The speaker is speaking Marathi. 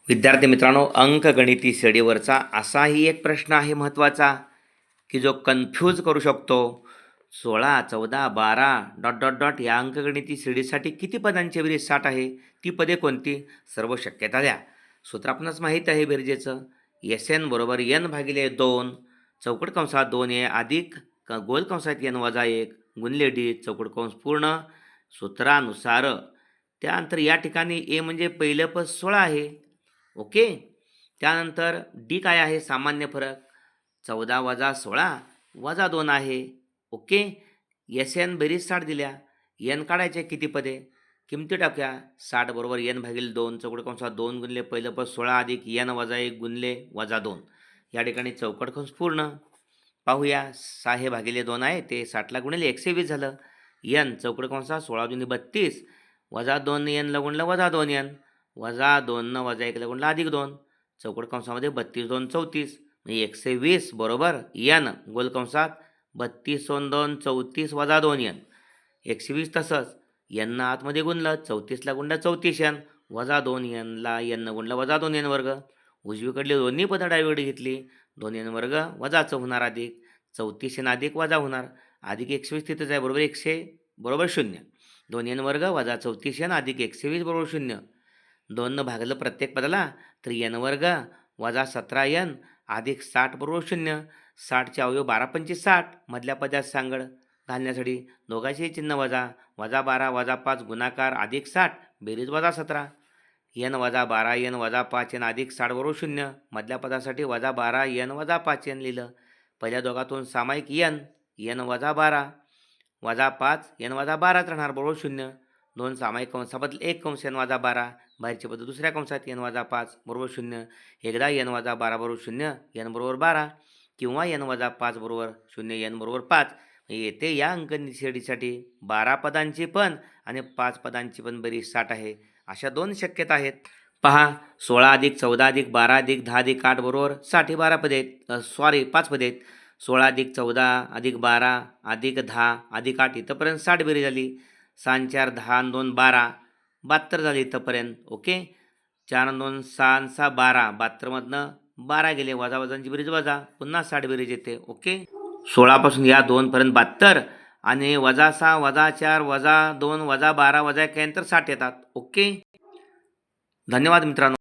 विद्यार्थी मित्रांनो, अंकगणिती श्रेणीवरचा असाही एक प्रश्न आहे महत्त्वाचा, की जो कन्फ्यूज करू शकतो. 16, 14, 12 डॉट डॉट डॉट या अंकगणिती श्रेणीसाठी किती पदांची बेरीज 60 आहे? ती पदे कोणती? सर्व शक्यता द्या. सूत्र आपणास माहीत आहे बेरजेचं. एन बरोबर एन भागिले 2 चौकट कंसात 2a अधिक गोल कंसात एन वजा 1 गुणिले डी चौकट कंस पूर्ण. सूत्रानुसार त्यानंतर या ठिकाणी ए म्हणजे पहिलं पद 16 आहे. ओके. त्यानंतर डी काय आहे? सामान्य फरक 14 वजा 16 वजा 2 आहे. ओके. एस एन बेरीज 60 दिल्या. एन काढायचे किती पदे? किमती टाकूया. 60 बरोबर एन भागिले 2 चौकट कंसात 2 गुणिले पहिलं पद 16 अधिक एन वजा 1 गुणिले वजा 2. या ठिकाणी चौकट कंस पूर्ण. पाहूया. 6 हे भागिले 2 आहे ते 60ला गुणिले 120 झालं. एन चौकट कंसात 16 दुनी 32 वजा 2 एनला गुणलं वजा 2 एन वजा 2 वजा 1ला गुणलं अधिक 2 चौकट कंसामध्ये 32 2 34 म्हणजे 120 बरोबर एन गोल कंसात 32 2 34 वजा 2 एन 120. तसंच एन आतमध्ये गुणलं 34ला गुणलं 34 एन वजा 2 एनला एन गुणलं वजा 2 एन वर्ग. उजवीकडली दोन्ही पदं डावीकडे घेतली 2 एन वर्ग वजाचं होणार अधिक 34 एन अधिक वजा होणार अधिक 120 तिथंच आहे बरोबर 100 बरोबर 0. 2 एन वर्ग वजा 34 एन अधिक 120 बरोबर 0. 2 भागलं प्रत्येक पदाला तर एन वर्ग वजा 17 एन अधिक 60 बरोबर 0. 60चे अवयव 12 25 60 मधल्या पदात सांगड घालण्यासाठी दोघांचेही चिन्ह वजा वजा 12 वजा 5 गुणाकार अधिक 60 बेरीज वजा 17 एन वजा 12 एन वजा 5 एन अधिक 60 बरोबर 0. मधल्या पदासाठी वजा 12 एन वजा 5 एन लिहिलं. पहिल्या दोघातून सामायिक एन एन वजा 12 वजा 5 एन वजा 12 राहणार बरोबर 0. 2 सामायिक कंसाबद्दल 1 कंस एन वजा 12 बाहेरचे पद दुसऱ्या कंसात एन वजा 5 बरोबर 0. एकदा एन वजा 12 बरोबर 0 एन बरोबर 12 किंवा एन वजा 5 बरोबर 0 एन बरोबर 5. येथे या अंकगणित श्रेणीसाठी 12 पदांची पण आणि 5 पदांची पण बेरीज 60 आहे. अशा 2 शक्यता आहेत. पहा 16 अधिक 14 अधिक 12 अधिक 10 अधिक 8 बरोबर 60 हे 12 पदे आहेत 5 पदे आहेत. 16 अधिक 14 अधिक 12 अधिक 10 अधिक 8 इथंपर्यंत 60 बेरीज झाली. 6 4 10 2 12 72 झाली इथंपर्यंत. ओके. 4 2 6 6 12 72मधनं 12 गेले वजा वजांची बेरीज वजा पुन्हा 60 बेरीज येते. ओके. 16 पासून या 2 पर्यंत 72 आणि वजा 6 वजा 4 वजा 2 वजा 12 वजा 1 यानंतर 60 येतात. ओके. धन्यवाद मित्रांनो.